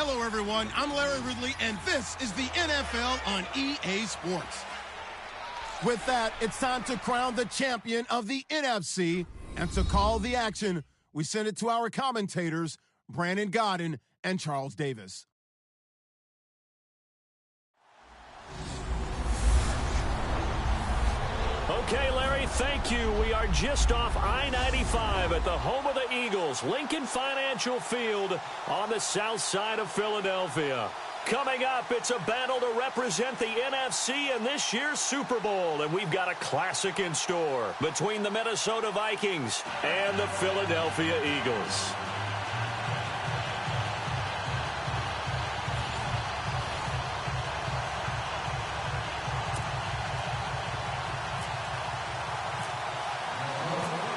Hello, everyone. I'm Larry Ridley, and this is the NFL on EA Sports. With that, it's time to crown the champion of the NFC, and to call the action, we send it to our commentators, Brandon Godden and Charles Davis. Okay, Larry, thank you. We are just off I-95 at the home of the Eagles, Lincoln Financial Field on the south side of Philadelphia. Coming up, it's a battle to represent the NFC in this year's Super Bowl, and we've got a classic in store between the Minnesota Vikings and the Philadelphia Eagles.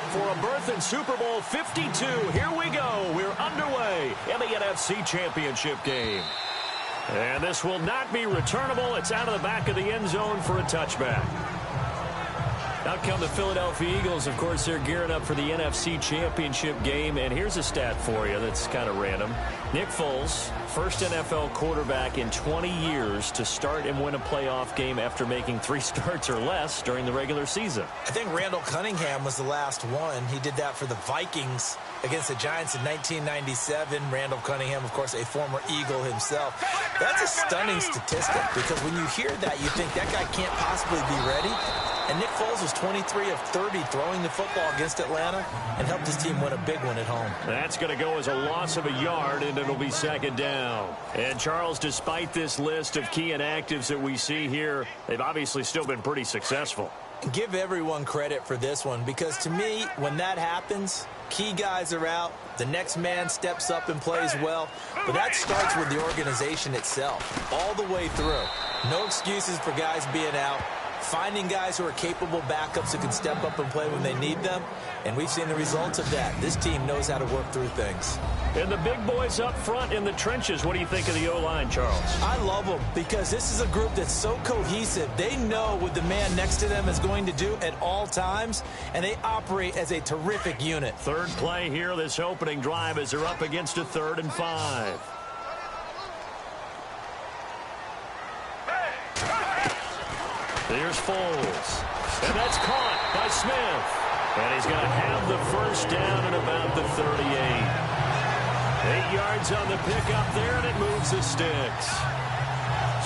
For a berth in Super Bowl 52, here we go. We're underway in the NFC Championship game. And this will not be returnable. It's out of the back of the end zone for a touchback. Out come the Philadelphia Eagles. Of course, they're gearing up for the NFC Championship game. And here's a stat for you that's kind of random. Nick Foles, first NFL quarterback in 20 years to start and win a playoff game after making 3 starts or less during the regular season. I think Randall Cunningham was the last one. He did that for the Vikings against the Giants in 1997. Randall Cunningham, of course, a former Eagle himself. That's a stunning statistic because when you hear that, you think that guy can't possibly be ready. And Nick Foles was 23 of 30 throwing the football against Atlanta and helped his team win a big one at home. That's going to go as a loss of a yard, and it'll be second down. And, Charles, despite this list of key inactives that we see here, they've obviously still been pretty successful. Give everyone credit for this one because, to me, when that happens, key guys are out, the next man steps up and plays well, but that starts with the organization itself all the way through. No excuses for guys being out. Finding guys who are capable backups who can step up and play when they need them, and we've seen the results of that. This team knows how to work through things. And the big boys up front in the trenches, what do you think of the O-line, Charles? I love them because this is a group that's so cohesive. They know what the man next to them is going to do at all times, and they operate as a terrific unit. Third play here, this opening drive, as they're up against a 3rd and 5. Here's Foles. And that's caught by Smith. And he's going to have the first down at about the 38. 8 yards on the pickup there, and it moves the sticks.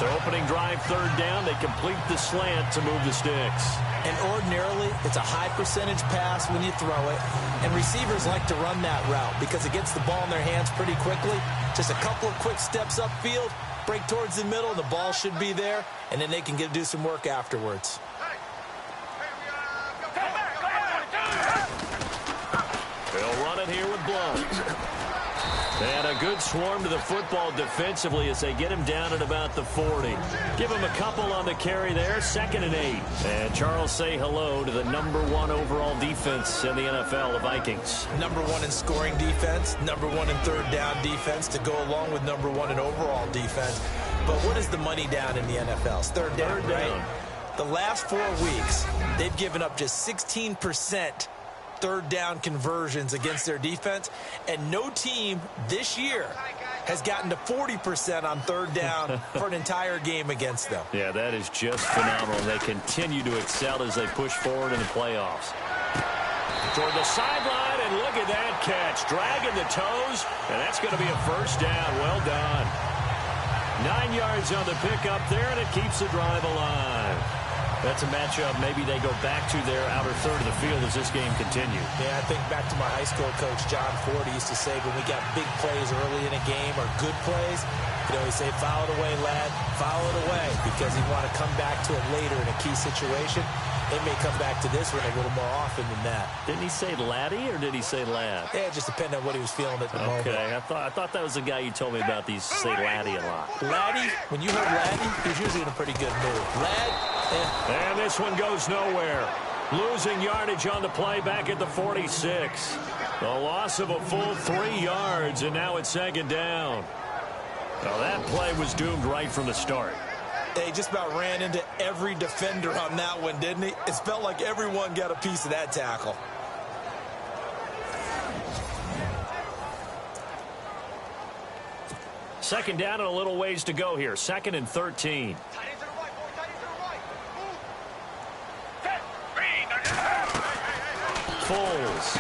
So opening drive, 3rd down. They complete the slant to move the sticks. And ordinarily, it's a high percentage pass when you throw it. And receivers like to run that route because it gets the ball in their hands pretty quickly. Just a couple of quick steps upfield. Break towards the middle, the ball should be there, and then they can do some work afterwards. They'll run it here with Blunt. And a good swarm to the football defensively as they get him down at about the 40. Give him a couple on the carry there, 2nd and 8. And Charles, say hello to the #1 overall defense in the NFL, the Vikings. #1 in scoring defense, #1 in 3rd down defense to go along with #1 in overall defense. But what is the money down in the NFL? It's 3rd down, right? The last 4 weeks, they've given up just 16% 3rd down conversions against their defense, and no team this year has gotten to 40% on 3rd down for an entire game against them. Yeah, that is just phenomenal. They continue to excel as they push forward in the playoffs. Toward the sideline, and look at that catch. Dragging the toes, and that's going to be a first down. Well done. 9 yards on the pickup there, and it keeps the drive alive. That's a matchup maybe they go back to their outer third of the field as this game continues. Yeah, I think back to my high school coach, John Ford. He used to say when we got big plays early in a game or good plays, he'd always say, foul it away, lad, foul it away, because he'd want to come back to it later in a key situation. They may come back to this one a little more often than that. Didn't he say laddie or did he say lad? Yeah, it just depended on what he was feeling at the moment. Okay, I thought that was the guy you told me about. These say laddie a lot. Laddie, when you heard laddie, he was usually in a pretty good mood. Lad, And this one goes nowhere. Losing yardage on the play back at the 46. The loss of a full 3 yards, and now it's 2nd down. Now that play was doomed right from the start. They just about ran into every defender on that one, didn't he? It felt like everyone got a piece of that tackle. Second down and a little ways to go here. 2nd and 13. Foles.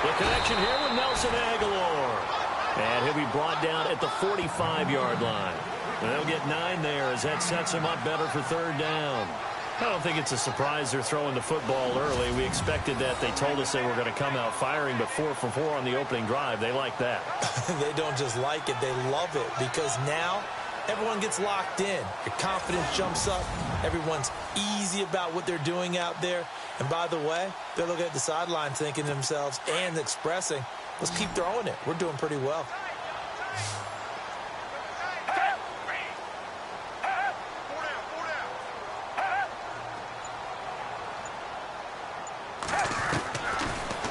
The connection here with Nelson Aguilar. And he'll be brought down at the 45-yard line. And they'll get 9 there as that sets him up better for 3rd down. I don't think it's a surprise they're throwing the football early. We expected that. They told us they were going to come out firing, but 4 for 4 on the opening drive. They like that. They don't just like it. They love it because now everyone gets locked in. Your confidence jumps up. Everyone's easy about what they're doing out there. And by the way, they're looking at the sideline thinking to themselves and expressing, let's keep throwing it. We're doing pretty well.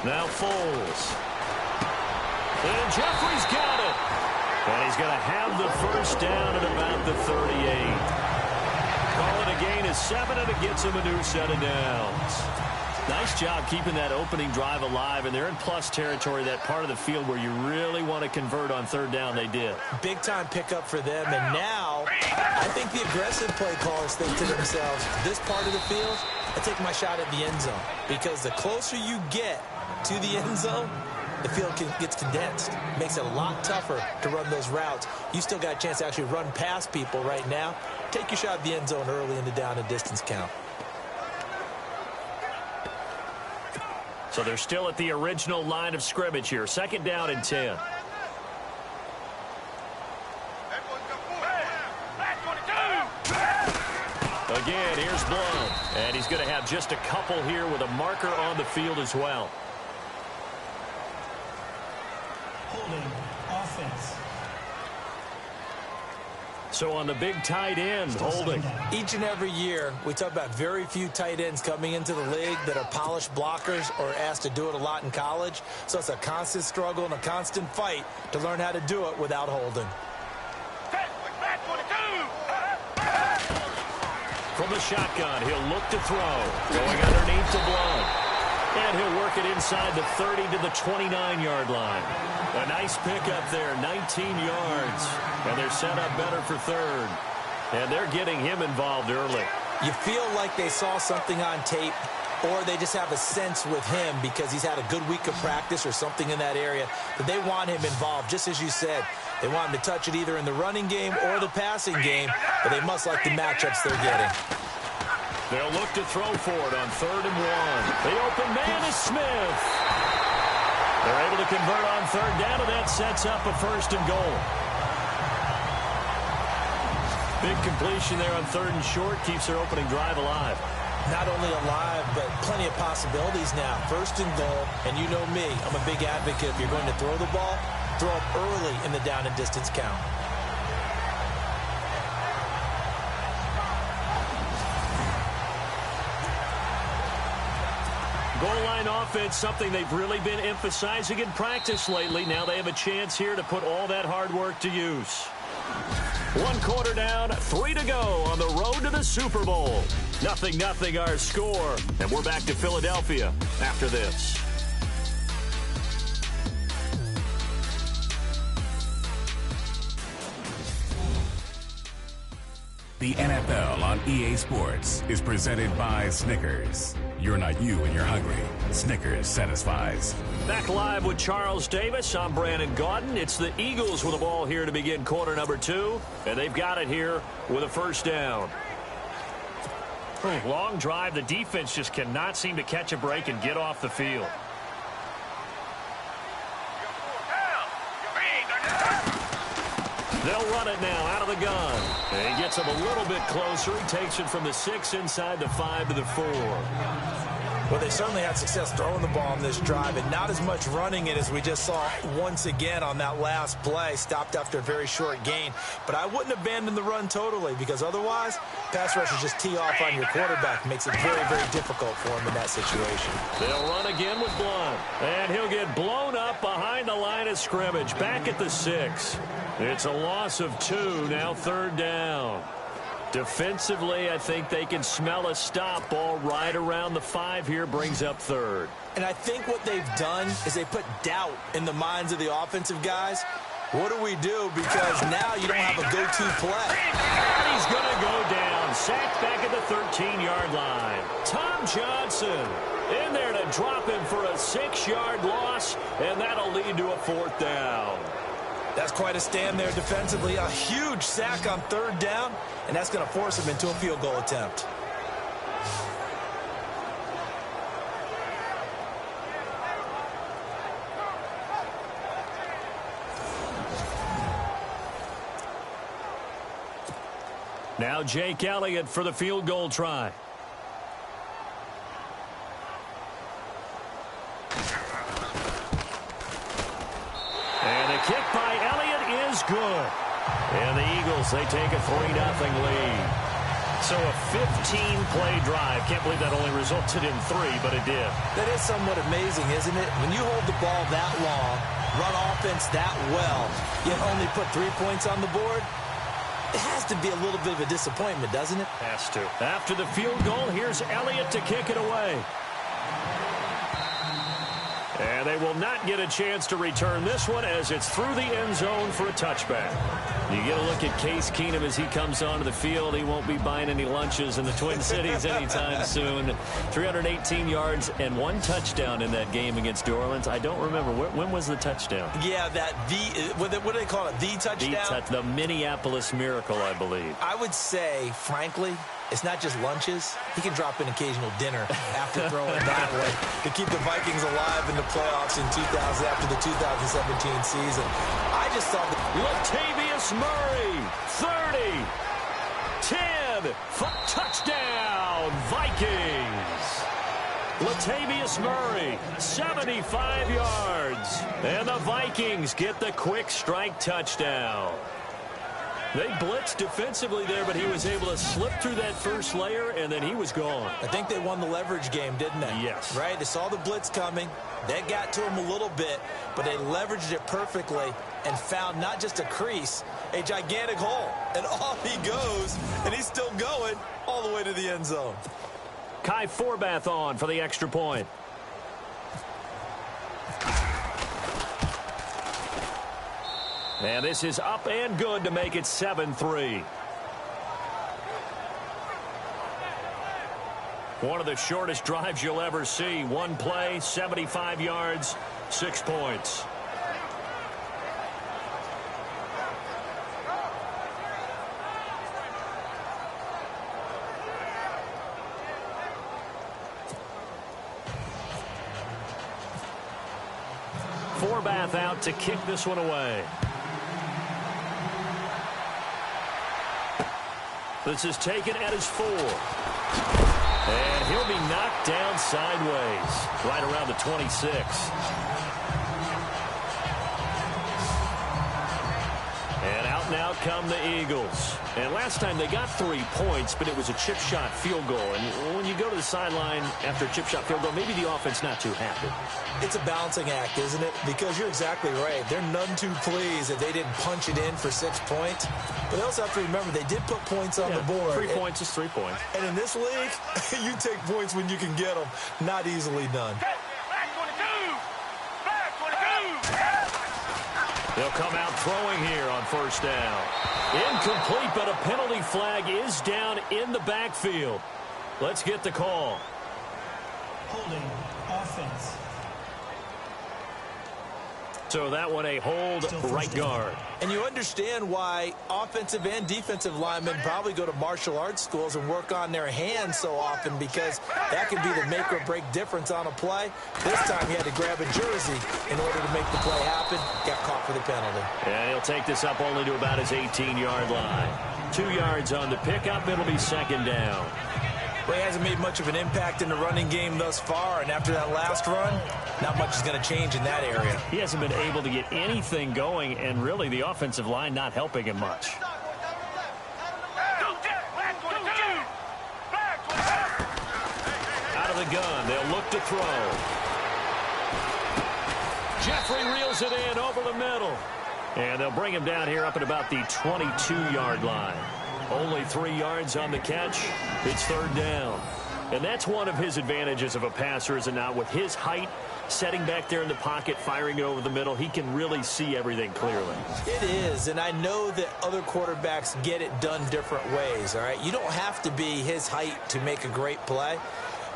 Now Foles. And Jeffrey's got it. And he's going to have the first down at about the 38. Call it a gain of 7, and it gets him a new set of downs. Nice job keeping that opening drive alive, and they're in plus territory, that part of the field where you really want to convert on 3rd down. They did. Big-time pickup for them, and now I think the aggressive play callers think to themselves, this part of the field, I take my shot at the end zone, because the closer you get to the end zone, the field gets condensed. Makes it a lot tougher to run those routes. You still got a chance to actually run past people right now. Take your shot at the end zone early in the down and distance count. So they're still at the original line of scrimmage here. 2nd down and 10. Again, here's Blount. And he's going to have just a couple here with a marker on the field as well. Holding offense. So on the big tight end, holding. Each and every year, we talk about very few tight ends coming into the league that are polished blockers or asked to do it a lot in college. So it's a constant struggle and a constant fight to learn how to do it without holding. From the shotgun, he'll look to throw. Going underneath to Blount. And he'll work it inside the 30 to the 29-yard line. A nice pickup there, 19 yards. And they're set up better for 3rd. And they're getting him involved early. You feel like they saw something on tape, or they just have a sense with him because he's had a good week of practice or something in that area, that they want him involved, just as you said. They want him to touch it either in the running game or the passing game, but they must like the matchups they're getting. They'll look to throw for it on 3rd and 1. The open man is Smith. They're able to convert on 3rd down, and that sets up a 1st and goal. Big completion there on 3rd and short keeps their opening drive alive. Not only alive, but plenty of possibilities now. 1st and goal, and you know me, I'm a big advocate. If you're going to throw the ball, throw it early in the down and distance count. Goal line offense, something they've really been emphasizing in practice lately. Now they have a chance here to put all that hard work to use. 1 quarter down, 3 to go on the road to the Super Bowl. 0-0 our score, and we're back to Philadelphia after this. The NFL on EA Sports is presented by Snickers. You're not you when you're hungry. Snickers satisfies. Back live with Charles Davis. I'm Brandon Gaudin. It's the Eagles with the ball here to begin quarter number 2. And they've got it here with a 1st down. Long drive. The defense just cannot seem to catch a break and get off the field. They'll run it now out of the gun. And he gets him a little bit closer. He takes it from the 6 inside the 5 to the 4. Well, they certainly had success throwing the ball on this drive, and not as much running it as we just saw once again on that last play. Stopped after a very short gain. But I wouldn't abandon the run totally, because otherwise, pass rushers just tee off on your quarterback. Makes it very, very difficult for him in that situation. They'll run again with Blount. And he'll get blown up behind the line of scrimmage. Back at the 6. It's a loss of 2, now 3rd down. Defensively, I think they can smell a stop. Ball right around the 5 here, brings up 3rd. And I think what they've done is they put doubt in the minds of the offensive guys. What do we do? Because now you don't have a go-to play. And he's going to go down. Sacked back at the 13-yard line. Tom Johnson in there to drop him for a 6-yard loss, and that'll lead to a 4th down. That's quite a stand there defensively. A huge sack on 3rd down, and that's going to force him into a field goal attempt. Now Jake Elliott for the field goal try. And the kick by Elliott is good. And the Eagles, they take a 3-0 lead. So a 15-play drive. Can't believe that only resulted in 3, but it did. That is somewhat amazing, isn't it? When you hold the ball that long, run offense that well, yet only put 3 points on the board, it has to be a little bit of a disappointment, doesn't it? Has to. After the field goal, here's Elliott to kick it away. And they will not get a chance to return this one as it's through the end zone for a touchback. You get a look at Case Keenum as he comes onto the field. He won't be buying any lunches in the Twin Cities anytime soon. 318 yards and 1 touchdown in that game against New Orleans. I don't remember. When was the touchdown? Yeah, what do they call it? The touchdown? The Minneapolis Miracle, I believe. I would say, frankly, it's not just lunches. He can drop in occasional dinner after throwing that way to keep the Vikings alive in the playoffs in 2000 after the 2017 season. I just thought that Latavius Murray, 30, 10, touchdown, Vikings. Latavius Murray, 75 yards. And the Vikings get the quick strike touchdown. They blitzed defensively there, but he was able to slip through that first layer, and then he was gone. I think they won the leverage game, didn't they? Yes. Right? They saw the blitz coming. That got to him a little bit, but they leveraged it perfectly and found not just a crease, a gigantic hole. And off he goes, and he's still going all the way to the end zone. Kai Forbath on for the extra point. And this is up and good to make it 7-3. One of the shortest drives you'll ever see. One play, 75 yards, 6 points. Forbath out to kick this one away. This is taken at his 4. And he'll be knocked down sideways, right around the 26. And out now come the Eagles. And last time they got 3 points, but it was a chip shot field goal. And when you go to the sideline after a chip shot field goal, maybe the offense not too happy. It's a balancing act, isn't it? Because you're exactly right. They're none too pleased that they didn't punch it in for 6 points. But they also have to remember they did put points on the board. 3 points is 3 points. And in this league, you take points when you can get them. Not easily done. They'll come out throwing here on first down. Incomplete, but a penalty flag is down in the backfield. Let's get the call. Holding offense. So that one a hold right guard. And you understand why offensive and defensive linemen probably go to martial arts schools and work on their hands so often, because that can be the make or break difference on a play. This time he had to grab a jersey in order to make the play happen. Got caught for the penalty. And he'll take this up only to about his 18-yard line. 2 yards on the pickup. It'll be second down. Well, he hasn't made much of an impact in the running game thus far, and after that last run, not much is going to change in that area. He hasn't been able to get anything going, and really the offensive line not helping him much. Out of the gun, they'll look to throw. Jeffrey reels it in over the middle. And they'll bring him down here up at about the 22-yard line. Only 3 yards on the catch. It's third down. And that's one of his advantages of a passer, is it not? With his height, setting back there in the pocket, firing it over the middle, he can really see everything clearly. It is, and I know that other quarterbacks get it done different ways, all right? You don't have to be his height to make a great play.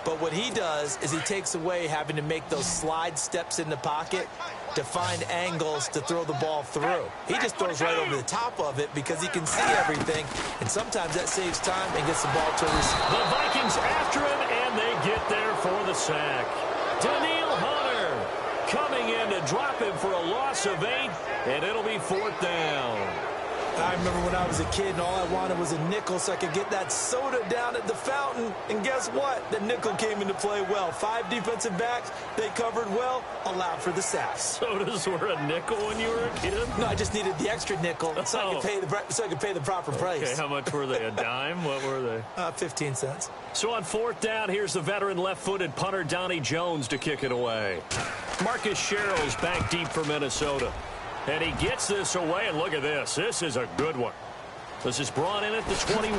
But what he does is he takes away having to make those slide steps in the pocket to find angles to throw the ball through. He just throws right over the top of it because he can see everything, and sometimes that saves time and gets the ball to a receiver. The Vikings after him, and they get there for the sack. Daniil Hunter coming in to drop him for a loss of 8, and it'll be 4th down. I remember when I was a kid and all I wanted was a nickel so I could get that soda down at the fountain. And guess what? The nickel came into play well. 5 defensive backs, they covered well, allowed for the sack. Sodas were a nickel when you were a kid? No, I just needed the extra nickel so I could pay the proper price. Okay, how much were they? A dime? What were they? 15 cents. So on 4th down, here's the veteran left-footed punter Donnie Jones to kick it away. Marcus Sherrill's back deep for Minnesota. And he gets this away, and look at this. This is a good one. This is brought in at the 21.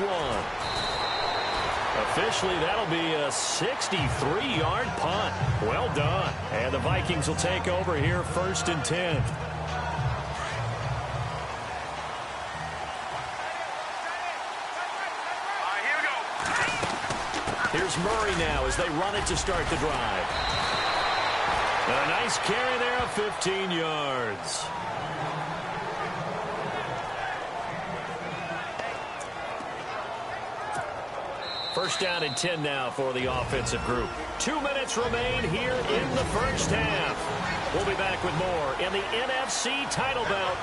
Officially, that'll be a 63-yard punt. Well done. And the Vikings will take over here 1st and 10. Here we go. Here's Murray now as they run it to start the drive. A nice carry there of 15 yards. First down and 10 now for the offensive group. 2 minutes remain here in the first half. We'll be back with more in the NFC title bout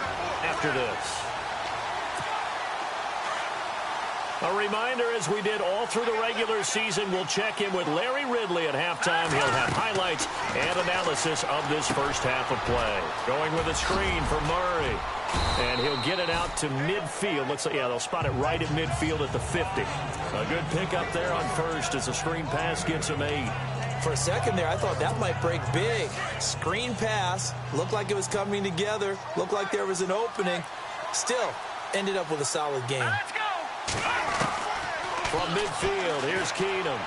after this. A reminder, as we did all through the regular season, we'll check in with Larry Ridley at halftime. He'll have highlights and analysis of this first half of play. Going with a screen for Murray. And he'll get it out to midfield. Looks like, yeah, they'll spot it right at midfield at the 50. A good pickup there on first as a screen pass gets him 8. For a second there, I thought that might break big. Screen pass. Looked like it was coming together. Looked like there was an opening. Still, ended up with a solid game. Let's go. From midfield, here's Keenum.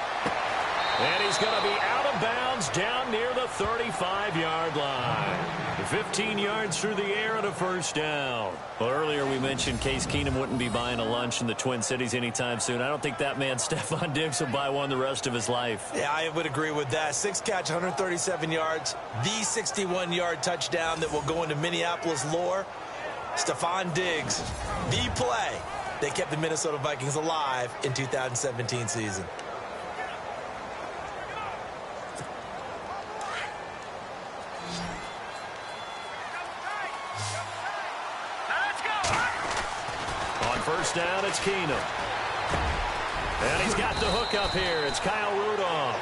And he's going to be out of bounds down near the 35-yard line. 15 yards through the air and a first down. Well, earlier we mentioned Case Keenum wouldn't be buying a lunch in the Twin Cities anytime soon. I don't think that man, Stephon Diggs, will buy one the rest of his life. Yeah, I would agree with that. 6 catch, 137 yards. The 61-yard touchdown that will go into Minneapolis lore. Stephon Diggs, the play that kept the Minnesota Vikings alive in 2017 season. First down, it's Keenum. And he's got the hook up here. It's Kyle Rudolph.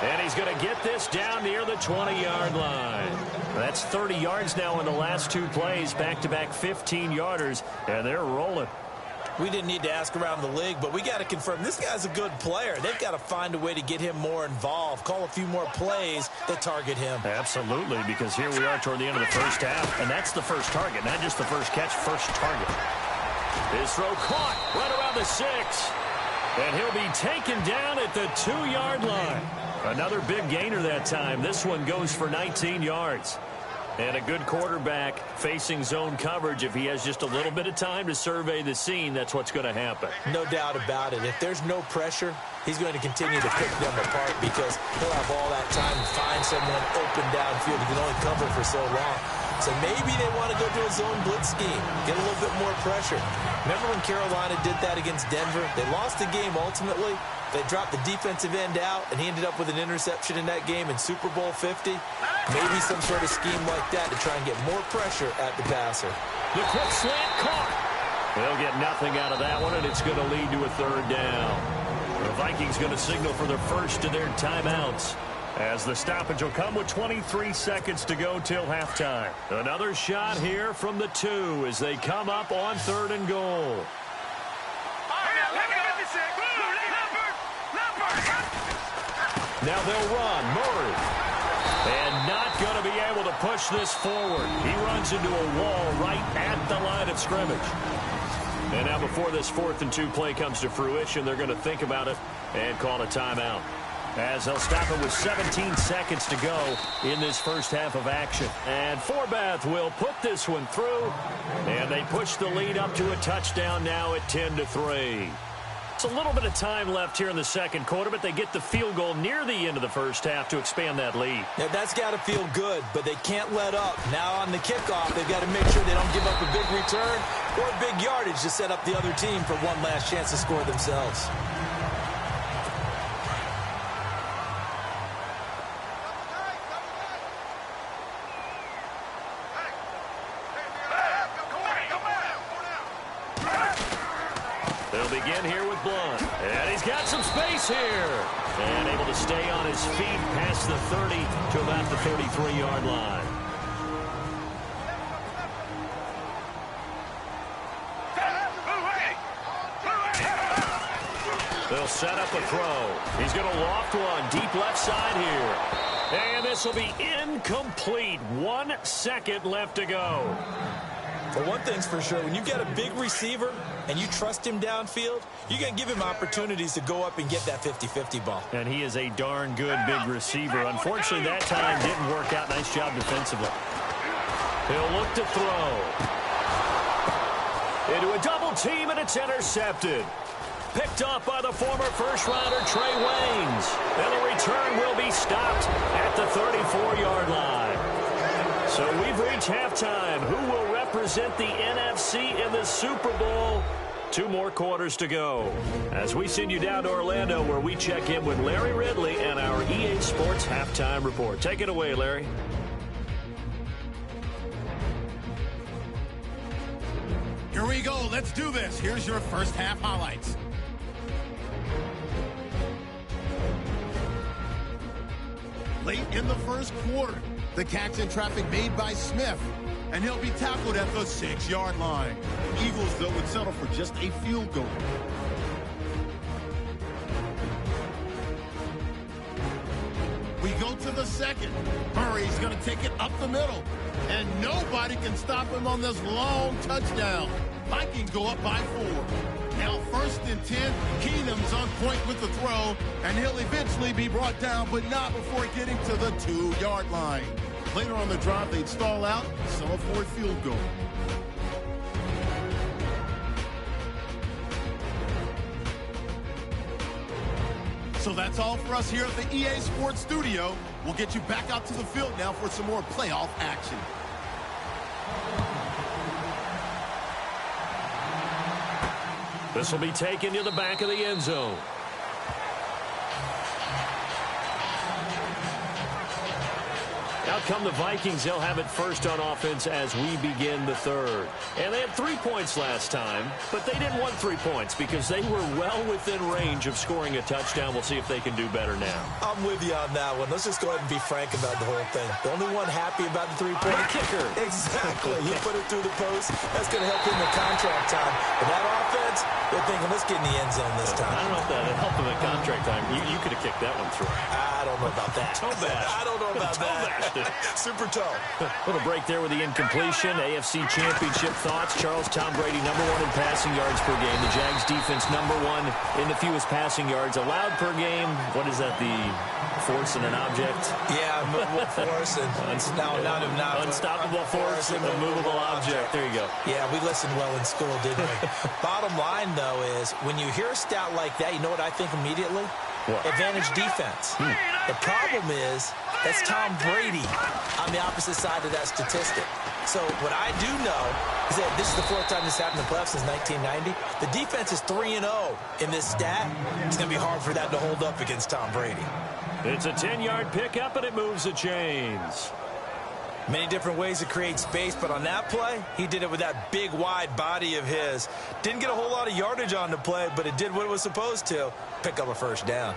And he's going to get this down near the 20-yard line. That's 30 yards now in the last 2 plays. Back-to-back 15-yarders. And they're rolling. We didn't need to ask around the league, but we got to confirm this guy's a good player. They've got to find a way to get him more involved, call a few more plays that target him. Absolutely, because here we are toward the end of the first half, and that's the first target, not just the first catch, first target. His throw caught right around the 6. And he'll be taken down at the 2-yard line. Another big gainer that time. This one goes for 19 yards. And a good quarterback facing zone coverage. If he has just a little bit of time to survey the scene, that's what's going to happen. No doubt about it. If there's no pressure, he's going to continue to pick them apart because he'll have all that time to find someone open downfield. He can only cover for so long. So maybe they want to go to a zone blitz scheme, get a little bit more pressure. Remember when Carolina did that against Denver? They lost the game ultimately. They dropped the defensive end out, and he ended up with an interception in that game in Super Bowl 50. Maybe some sort of scheme like that to try and get more pressure at the passer. The quick slant caught. They'll get nothing out of that one, and it's going to lead to a 3rd down. The Vikings going to signal for their first of their timeouts, as the stoppage will come with 23 seconds to go till halftime. Another shot here from the 2 as they come up on 3rd and goal. Now they'll run. Murray. And not going to be able to push this forward. He runs into a wall right at the line of scrimmage. And now before this 4th and 2 play comes to fruition, they're going to think about it and call a timeout, as they'll stop it with 17 seconds to go in this first half of action. And Forbath will put this one through, and they push the lead up to a touchdown now at 10-3. It's a little bit of time left here in the second quarter, but they get the field goal near the end of the first half to expand that lead. Yeah, that's got to feel good, but they can't let up. Now on the kickoff, they've got to make sure they don't give up a big return or a big yardage to set up the other team for one last chance to score themselves. They'll begin here with Blunt. And he's got some space here. And able to stay on his feet past the 30 to about the 33-yard line. They'll set up a throw. He's going to loft one deep left side here. And this will be incomplete. 1 second left to go. But one thing's for sure, when you've got a big receiver and you trust him downfield, you're going to give him opportunities to go up and get that 50-50 ball. And he is a darn good big receiver. Unfortunately, that time didn't work out. Nice job defensively. He'll look to throw. Into a double team, and it's intercepted. Picked off by the former first-rounder Trey Waynes. And the return will be stopped at the 34-yard line. So we've reached halftime. Who will represent the NFC in the Super Bowl? 2 more quarters to go, as we send you down to Orlando, where we check in with Larry Ridley and our EA Sports Halftime Report. Take it away, Larry. Here we go. Let's do this. Here's your first half highlights. Late in the first quarter, the catch in traffic made by Smith, and he'll be tackled at the 6-yard line. Eagles, though, would settle for just a field goal. We go to the second. Murray's going to take it up the middle, and nobody can stop him on this long touchdown. Vikings go up by 4. Now 1st and 10, Keenum's on point with the throw, and he'll eventually be brought down, but not before getting to the 2-yard line. Later on the drive, they'd stall out, settle for a field goal. So that's all for us here at the EA Sports Studio. We'll get you back out to the field now for some more playoff action. This will be taken to the back of the end zone. Out come the Vikings. They'll have it first on offense as we begin the third. And they had 3 points last time, but they didn't want 3 points because they were well within range of scoring a touchdown. We'll see if they can do better now. I'm with you on that one. Let's just go ahead and be frank about the whole thing. The only one happy about the 3-point kicker. Exactly. He put it through the post. That's going to help him in contract time. But that offense, they're thinking, let's get in the end zone this time. I don't know if that helped him in contract time. You could have kicked that one through. I don't know about that. Toe bash. I don't know about that. Super toe. Little break there with the incompletion. AFC Championship thoughts. Tom Brady, #1 in passing yards per game. The Jags defense, #1 in the fewest passing yards allowed per game. What is that, the force and an object? Yeah, movable force and unstoppable force and immovable object. There you go. Yeah, we listened well in school, didn't we? Bottom line, though, is when you hear a stat like that, you know what I think immediately? What? Advantage defense. The problem is that's Tom Brady on the opposite side of that statistic. So what I do know is that this is the 4th time this happened in the playoffs since 1990. The defense is 3-0 in this stat. It's going to be hard for that to hold up against Tom Brady. It's a 10-yard pickup, and it moves the chains. Many different ways to create space, but on that play, he did it with that big, wide body of his. Didn't get a whole lot of yardage on the play, but it did what it was supposed to, pick up a first down.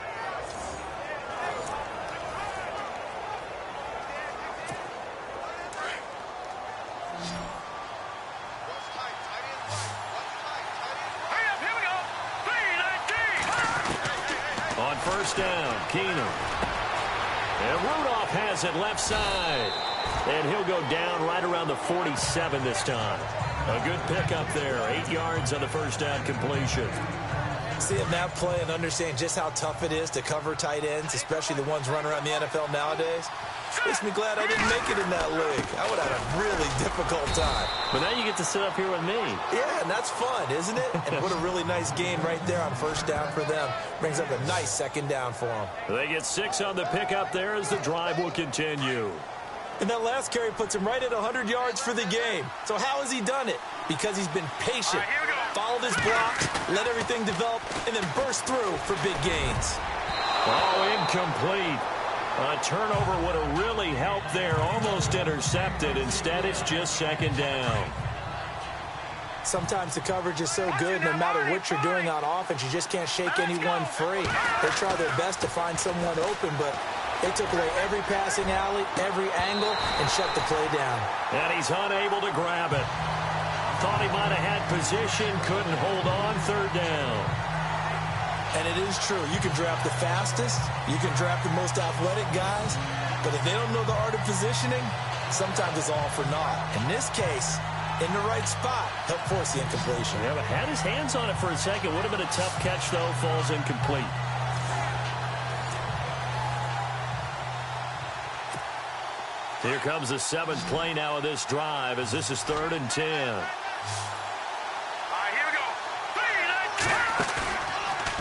On first down, Keenum. And Rudolph has it left side. And he'll go down right around the 47 this time. A good pickup there. 8 yards on the first down completion. Seeing that play and understand just how tough it is to cover tight ends, especially the ones running around the NFL nowadays, makes me glad I didn't make it in that league. I would have had a really difficult time. But now you get to sit up here with me. Yeah, and that's fun, isn't it? And what a really nice game right there on first down for them. Brings up a nice second down for them. They get 6 on the pickup there as the drive will continue. And that last carry puts him right at 100 yards for the game. So how has he done it? Because he's been patient, followed his blocks, let everything develop, and then burst through for big gains. Oh, incomplete. A turnover would have really helped there. Almost intercepted. Instead, it's just second down. Sometimes the coverage is so good, no matter what you're doing on offense, you just can't shake anyone free. They try their best to find someone open, but they took away every passing alley, every angle, and shut the play down. And he's unable to grab it. Thought he might have had position, couldn't hold on, third down. And it is true. You can draft the fastest, you can draft the most athletic guys, but if they don't know the art of positioning, sometimes it's all for naught. In this case, in the right spot, helped force the incompletion. Yeah, but had his hands on it for a second. Would have been a tough catch, though. Falls incomplete. Here comes the 7th play now of this drive as this is 3rd and 10. Here we go.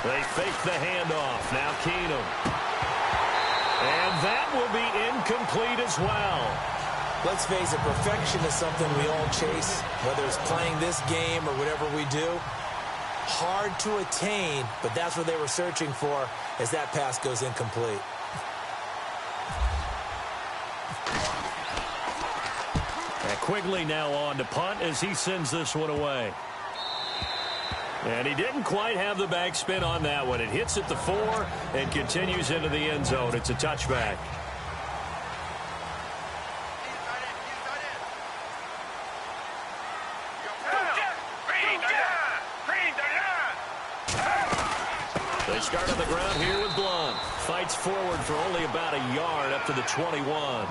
They fake the handoff. Now Keenum. And that will be incomplete as well. Let's face it, perfection is something we all chase, whether it's playing this game or whatever we do. Hard to attain, but that's what they were searching for as that pass goes incomplete. And Quigley now on to punt as he sends this one away. And he didn't quite have the backspin on that one. It hits at the 4 and continues into the end zone. It's a touchback. They start on the ground here with Blunt. Fights forward for only about a yard up to the 21.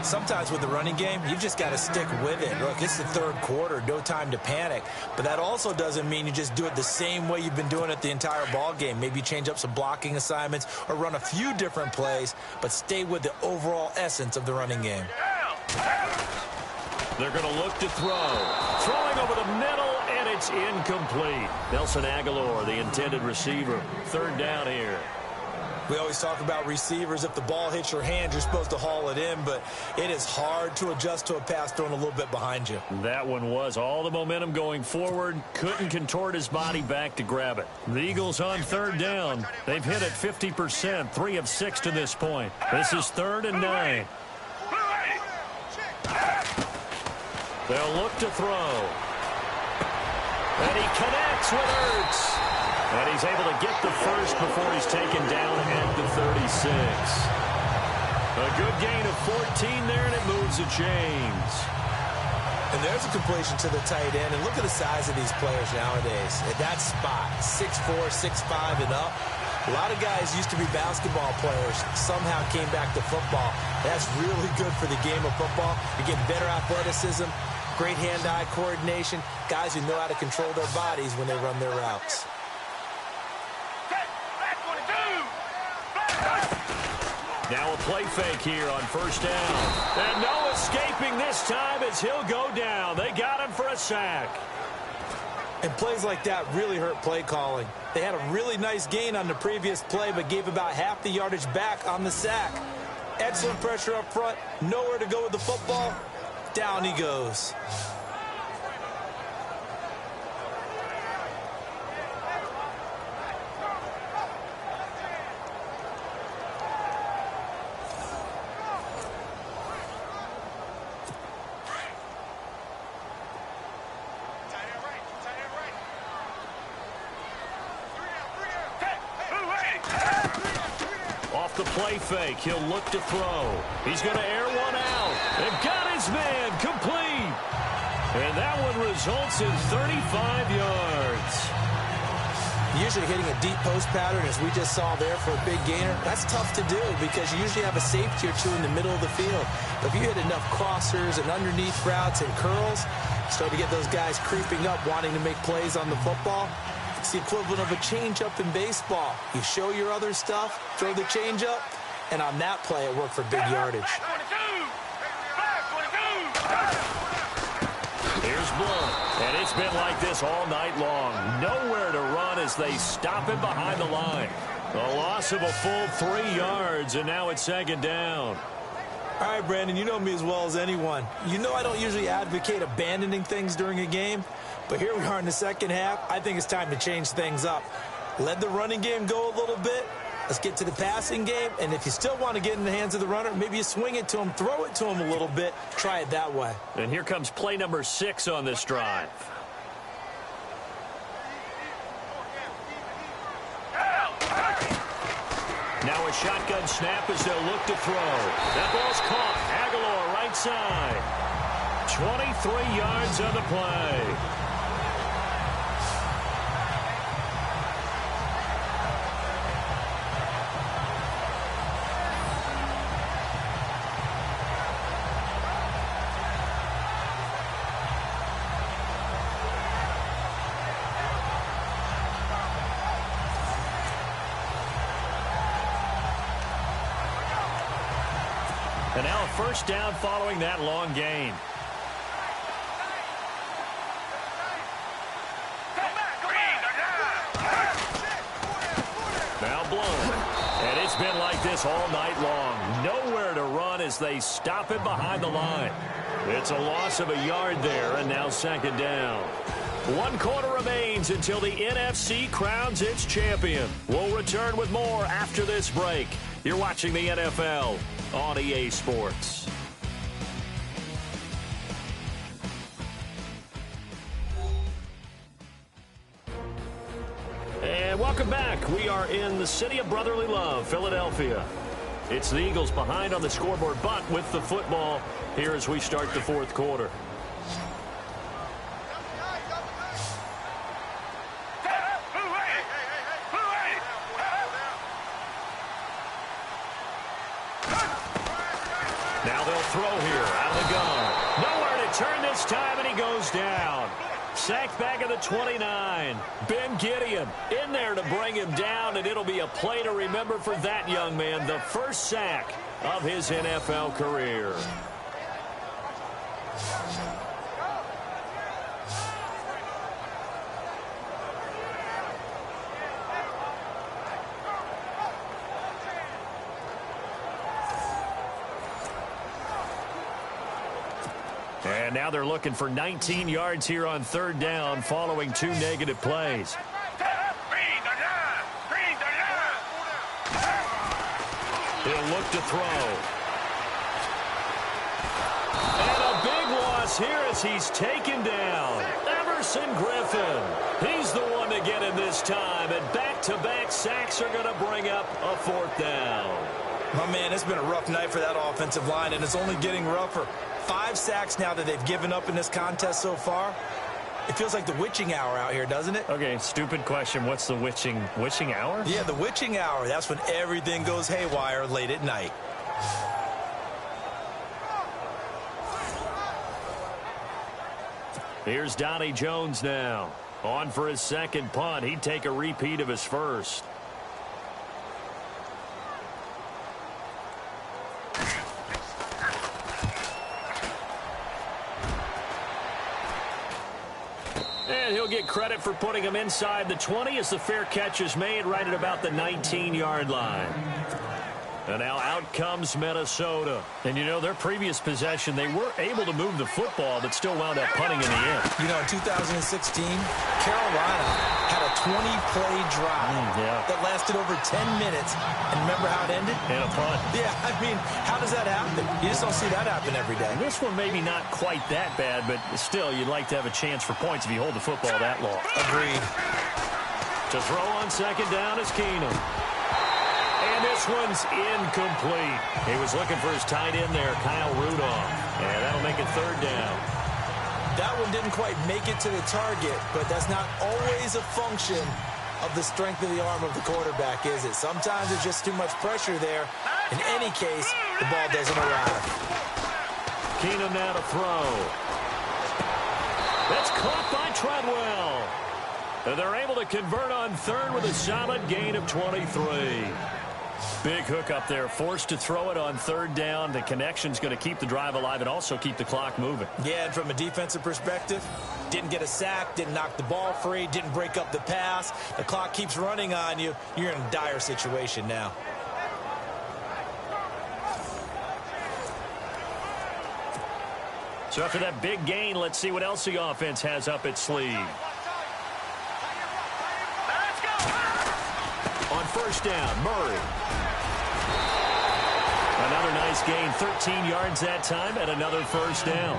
Sometimes with the running game, you've just got to stick with it. Look, it's the 3rd quarter, no time to panic. But that also doesn't mean you just do it the same way you've been doing it the entire ball game. Maybe change up some blocking assignments or run a few different plays, but stay with the overall essence of the running game. They're going to look to throw. Throwing over the middle, and it's incomplete. Nelson Aguilar, the intended receiver. 3rd down here. We always talk about receivers. If the ball hits your hand, you're supposed to haul it in, but it is hard to adjust to a pass thrown a little bit behind you. That one was all the momentum going forward. Couldn't contort his body back to grab it. The Eagles on 3rd down. They've hit it 50%, 3 of 6 to this point. This is 3rd and 9. They'll look to throw. And he connects with Ertz. And he's able to get the first before he's taken down at the 36. A good gain of 14 there, and it moves the chains. And there's a completion to the tight end. And look at the size of these players nowadays. At that spot, 6'4", 6'5", and up. A lot of guys used to be basketball players, somehow came back to football. That's really good for the game of football. You get better athleticism, great hand-eye coordination, guys who know how to control their bodies when they run their routes. Now a play fake here on 1st down. And no escaping this time as he'll go down. They got him for a sack. And plays like that really hurt play calling. They had a really nice gain on the previous play, but gave about half the yardage back on the sack. Excellent pressure up front. Nowhere to go with the football. Down he goes. The play fake. He'll look to throw. He's going to air one out. They've got his man complete. And that one results in 35 yards. Usually hitting a deep post pattern, as we just saw there for a big gainer, that's tough to do because you usually have a safety or two in the middle of the field. But if you hit enough crossers and underneath routes and curls, Start to get those guys creeping up, wanting to make plays on the football. It's the equivalent of a changeup in baseball. You show your other stuff, throw the changeup, and on that play, it worked for big yardage. Here's Blunt, and it's been like this all night long. Nowhere to run as they stop him behind the line. A loss of a full 3 yards, and now it's second down. All right, Brandon, you know me as well as anyone. You know I don't usually advocate abandoning things during a game, but here we are in the second half. I think it's time to change things up. Let the running game go a little bit. Let's get to the passing game, and if you still want to get in the hands of the runner, maybe you swing it to him, throw it to him a little bit, try it that way. And here comes play number 6 on this drive. Now a shotgun snap as they'll look to throw. That ball's caught. Aguilar right side. 23 yards on the play. And now a first down following that long gain. Now blown. And it's been like this all night long. Nowhere to run as they stop it behind the line. It's a loss of a yard there, and now second down. 1 quarter remains until the NFC crowns its champion. We'll return with more after this break. You're watching the NFL on EA Sports. And welcome back. We are in the city of brotherly love, Philadelphia. It's the Eagles behind on the scoreboard, but with the football here as we start the fourth quarter. Now they'll throw here out of the gun. Nowhere to turn this time, and he goes down. Sacked back at the 29. Ben Gideon in there to bring him down, and it'll be a play to remember for that young man. The first sack of his NFL career. And now they're looking for 19 yards here on third down following 2 negative plays. He'll look to throw. And a big loss here as he's taken down. Everson Griffin. He's the one to get him this time. And back-to-back sacks are going to bring up a fourth down. My man, it's been a rough night for that offensive line, and it's only getting rougher. 5 sacks now that they've given up in this contest so far. It feels like the witching hour out here, doesn't it? Okay, stupid question. What's the witching hour? Yeah, the witching hour. That's when everything goes haywire late at night. Here's Donnie Jones now. On for his second punt. He'd take a repeat of his first. And he'll get credit for putting him inside the 20 as the fair catch is made right at about the 19-yard line. And now out comes Minnesota. And, you know, their previous possession, they were able to move the football, but still wound up punting in the end. You know, in 2016, Carolina had a 20-play drive that lasted over 10 minutes. And remember how it ended? And a punt. Yeah, I mean, how does that happen? You just don't see that happen every day. This one maybe not quite that bad, but still, you'd like to have a chance for points if you hold the football that long. Agreed. To throw on second down is Keenum. And this one's incomplete. He was looking for his tight end there, Kyle Rudolph. And that'll make it third down. That one didn't quite make it to the target, but that's not always a function of the strength of the arm of the quarterback, is it? Sometimes it's just too much pressure there. In any case, the ball doesn't arrive. Keenum now to throw. That's caught by Treadwell. And they're able to convert on third with a solid gain of 23. Big hook up there, forced to throw it on third down. The connection's going to keep the drive alive and also keep the clock moving. Yeah, and from a defensive perspective, didn't get a sack, didn't knock the ball free, didn't break up the pass. The clock keeps running on you. You're in a dire situation now. So after that big gain, let's see what else the offense has up its sleeve. On first down, Murray. Another nice gain, 13 yards that time, and another first down.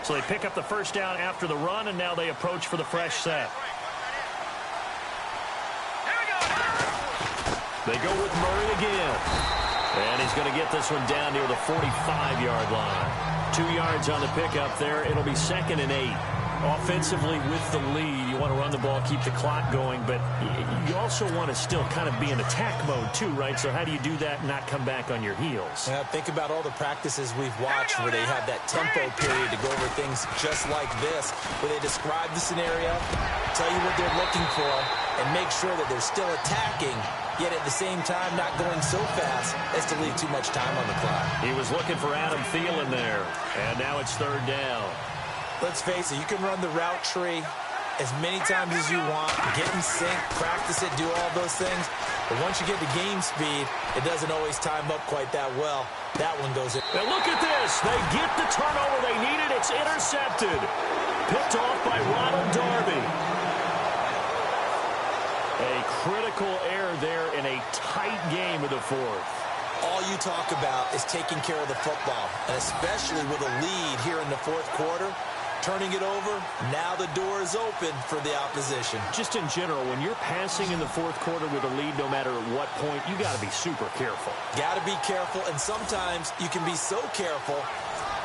So they pick up the first down after the run, and now they approach for the fresh set. They go with Murray again. And he's going to get this one down near the 45-yard line. 2 yards on the pickup there. It'll be 2nd and 8. Offensively with the lead, you want to run the ball, keep the clock going, but you also want to still kind of be in attack mode too, right? So how do you do that and not come back on your heels? Yeah, think about all the practices we've watched where they have that tempo period to go over things just like this, where they describe the scenario, tell you what they're looking for, and make sure that they're still attacking, yet at the same time not going so fast as to leave too much time on the clock. He was looking for Adam Thielen there, and now it's third down. Let's face it, you can run the route tree as many times as you want, get in sync, practice it, do all those things. But once you get to game speed, it doesn't always time up quite that well. That one goes in. Now look at this. They get the turnover they needed. It's intercepted. Picked off by Ronald Darby. A critical error there in a tight game of the fourth. All you talk about is taking care of the football, and especially with a lead here in the fourth quarter. Turning it over, now the door is open for the opposition. Just in general, when you're passing in the fourth quarter with a lead, no matter at what point, you got to be super careful. Got to be careful, and sometimes you can be so careful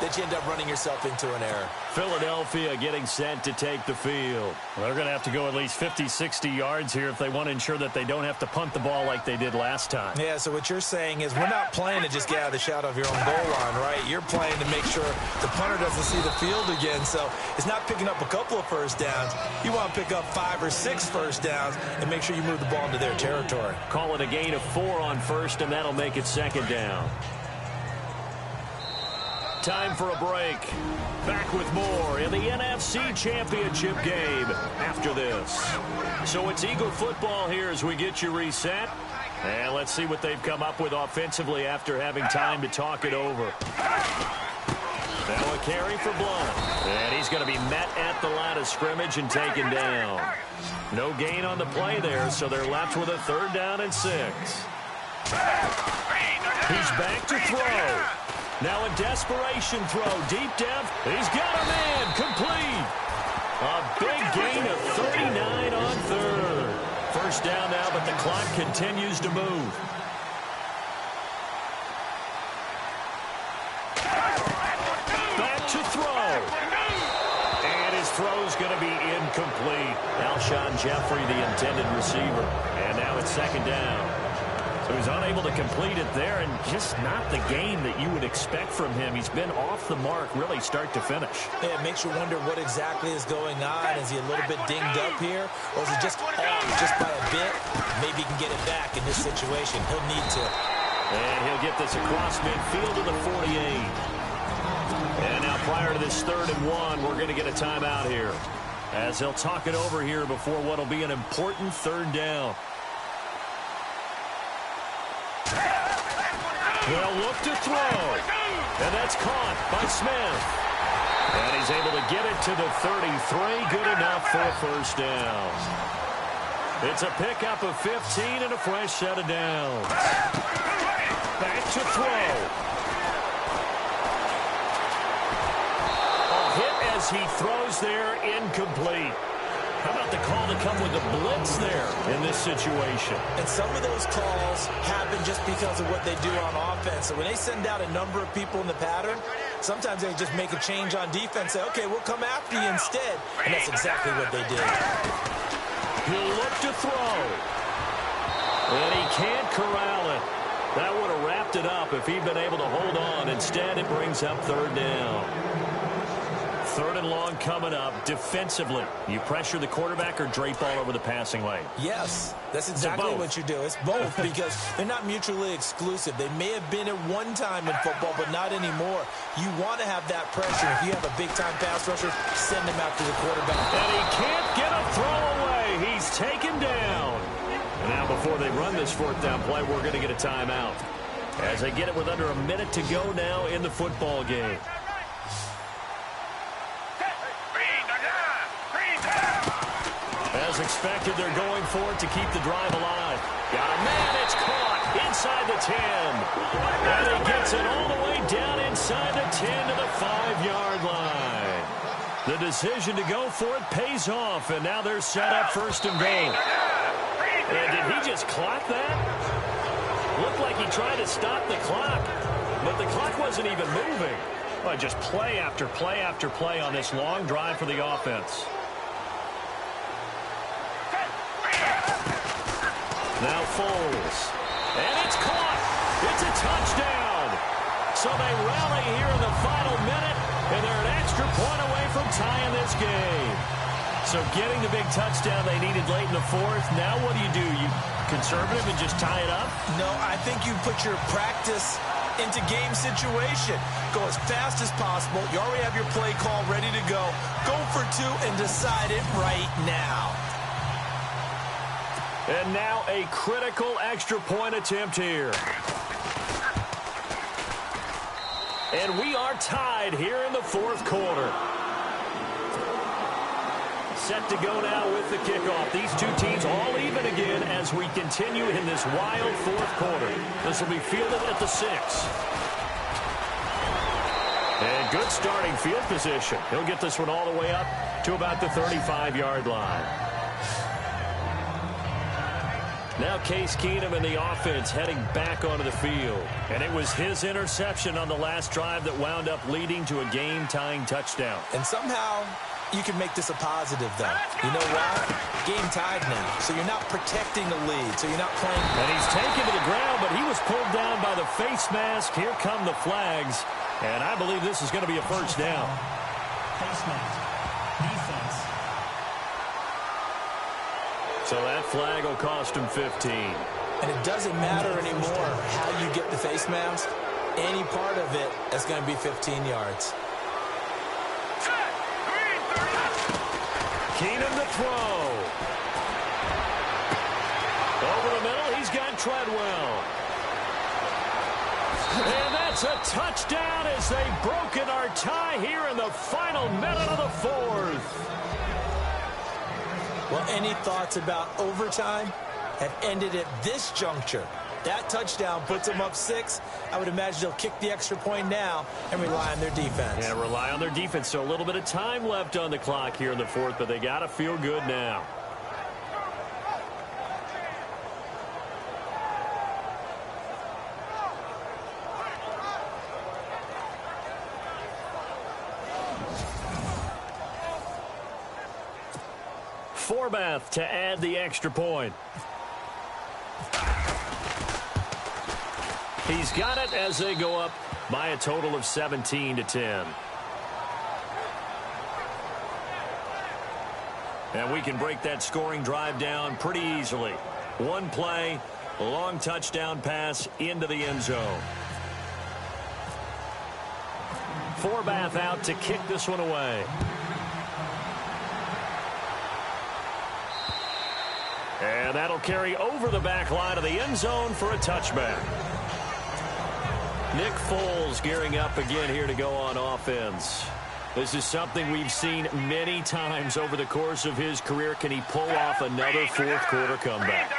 that you end up running yourself into an error. Philadelphia getting set to take the field. Well, they're going to have to go at least 50, 60 yards here if they want to ensure that they don't have to punt the ball like they did last time. Yeah, so what you're saying is we're not playing to just get out of the shadow of your own goal line, right? You're playing to make sure the punter doesn't see the field again. So it's not picking up a couple of first downs. You want to pick up 5 or 6 first downs and make sure you move the ball into their territory. Call it a gain of 4 on first, and that'll make it 2nd down. Time for a break. Back with more in the NFC Championship game after this. So it's Eagle football here as we get you reset. And let's see what they've come up with offensively after having time to talk it over. Now a carry for Blunt. And he's going to be met at the line of scrimmage and taken down. No gain on the play there, so they're left with a 3rd down and 6. He's back to throw. Now a desperation throw, deep depth. He's got a man, complete. A big gain of 39 on 3rd. First down now, but the clock continues to move. Back to throw. And his throw's going to be incomplete. Alshon Jeffrey, the intended receiver. And now it's 2nd down. So he's unable to complete it there, and just not the game that you would expect from him. He's been off the mark, really, start to finish. Yeah, it makes you wonder what exactly is going on. Is he a little bit dinged up here, or is he just off just by a bit? Maybe he can get it back in this situation. He'll need to. And he'll get this across midfield to the 48. And now prior to this 3rd and 1, we're going to get a timeout here, as they'll talk it over here before what will be an important 3rd down. They'll look to throw. And that's caught by Smith. And he's able to get it to the 33. Good enough for a first down. It's a pickup of 15 and a fresh set of downs. Back to throw. A hit as he throws there, incomplete. How about the call to come with the blitz there in this situation? And some of those calls happen just because of what they do on offense. So when they send out a number of people in the pattern, sometimes they just make a change on defense, say, okay, we'll come after you instead. And that's exactly what they did. He'll look to throw. And he can't corral it. That would have wrapped it up if he'd been able to hold on. Instead, it brings up third down. Third and long coming up. Defensively, you pressure the quarterback or drape all over the passing lane? Yes, that's exactly what you do. It's both because they're not mutually exclusive. They may have been at one time in football, but not anymore. You want to have that pressure. If you have a big-time pass rusher, send him after the quarterback. And he can't get a throw away. He's taken down. And now before they run this fourth down play, we're going to get a timeout. As they get it with under a minute to go now in the football game. As expected, they're going for it to keep the drive alive. Got a man, it's caught inside the 10. And he gets it all the way down inside the 10 to the 5-yard line. The decision to go for it pays off, and now they're set up first and goal. And did he just clock that? Looked like he tried to stop the clock, but the clock wasn't even moving. Well, just play after play after play on this long drive for the offense. Now Foles. And it's caught. It's a touchdown. So they rally here in the final minute, and they're an extra point away from tying this game. So getting the big touchdown they needed late in the fourth. Now what do? You conservative and just tie it up? No, I think you put your practice into game situation. Go as fast as possible. You already have your play call ready to go. Go for two and decide it right now. And now a critical extra point attempt here. And we are tied here in the fourth quarter. Set to go now with the kickoff. These two teams all even again as we continue in this wild fourth quarter. This will be fielded at the 6. And good starting field position. He'll get this one all the way up to about the 35-yard line. Now Case Keenum and the offense heading back onto the field. And it was his interception on the last drive that wound up leading to a game-tying touchdown. And somehow you can make this a positive, though. You know why? Game tied now. So you're not protecting the lead. So you're not playing. And he's taken to the ground, but he was pulled down by the face mask. Here come the flags. And I believe this is going to be a first down. Face mask. Defense. So that flag will cost him 15. And it doesn't matter anymore how you get the face mask. Any part of it is going to be 15 yards. Keenum to throw. Over the middle, he's got Treadwell. And that's a touchdown as they've broken our tie here in the final minute of the fourth. Well, any thoughts about overtime have ended at this juncture. That touchdown puts them up 6. I would imagine they'll kick the extra point now and rely on their defense. Yeah, rely on their defense. So a little bit of time left on the clock here in the fourth, but they got to feel good now. Forbath to add the extra point. He's got it as they go up by a total of 17-10. And we can break that scoring drive down pretty easily. One play, long touchdown pass into the end zone. Forbath out to kick this one away. And that'll carry over the back line of the end zone for a touchback. Nick Foles gearing up again here to go on offense. This is something we've seen many times over the course of his career. Can he pull off another fourth quarter comeback?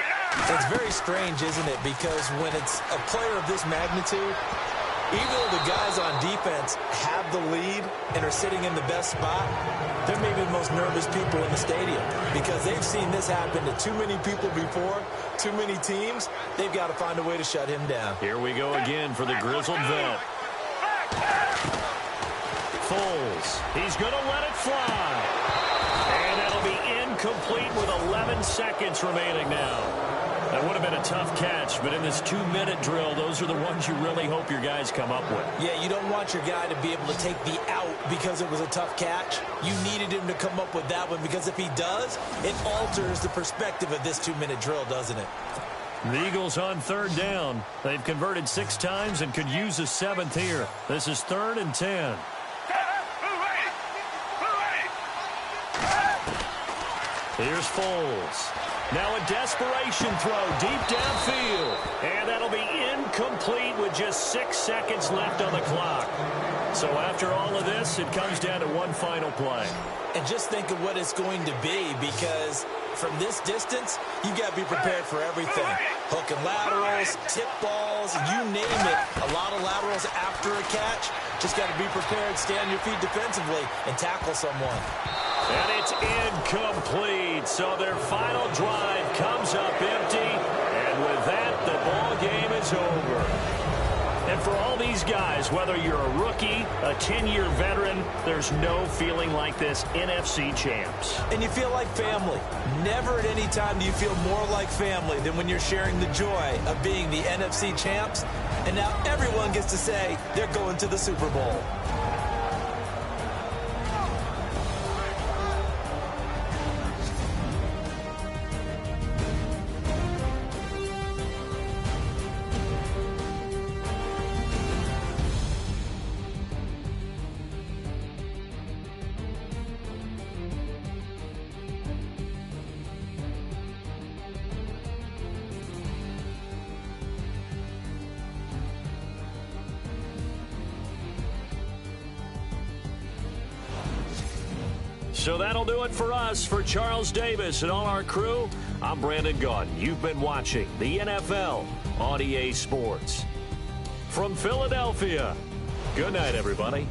It's very strange, isn't it? Because when it's a player of this magnitude, even though the guys on defense have the lead and are sitting in the best spot, they're maybe the most nervous people in the stadium because they've seen this happen to too many people before, too many teams. They've got to find a way to shut him down. Here we go again for the grizzled vet. Foles, he's going to let it fly. And that'll be incomplete with 11 seconds remaining now. That would have been a tough catch, but in this 2-minute drill, those are the ones you really hope your guys come up with. Yeah, you don't want your guy to be able to take the out because it was a tough catch. You needed him to come up with that one, because if he does, it alters the perspective of this 2-minute drill, doesn't it? The Eagles on 3rd down. They've converted 6 times and could use a 7th here. This is 3rd and 10. Here's Foles. Now a desperation throw deep downfield. And that'll be incomplete with just 6 seconds left on the clock. So after all of this, it comes down to one final play. And just think of what it's going to be, because from this distance, you've got to be prepared for everything. Hook and laterals, tip balls, you name it. A lot of laterals after a catch. Just got to be prepared, stay on your feet defensively, and tackle someone. And it's incomplete. So their final drive comes up empty. And with that, the ball game is over. And for all these guys, whether you're a rookie, a 10-year veteran, there's no feeling like this NFC champs. And you feel like family. Never at any time do you feel more like family than when you're sharing the joy of being the NFC champs. And now everyone gets to say they're going to the Super Bowl. So that'll do it for us. For Charles Davis and all our crew, I'm Brandon Gaudin. You've been watching the NFL on EA Sports. From Philadelphia, good night, everybody.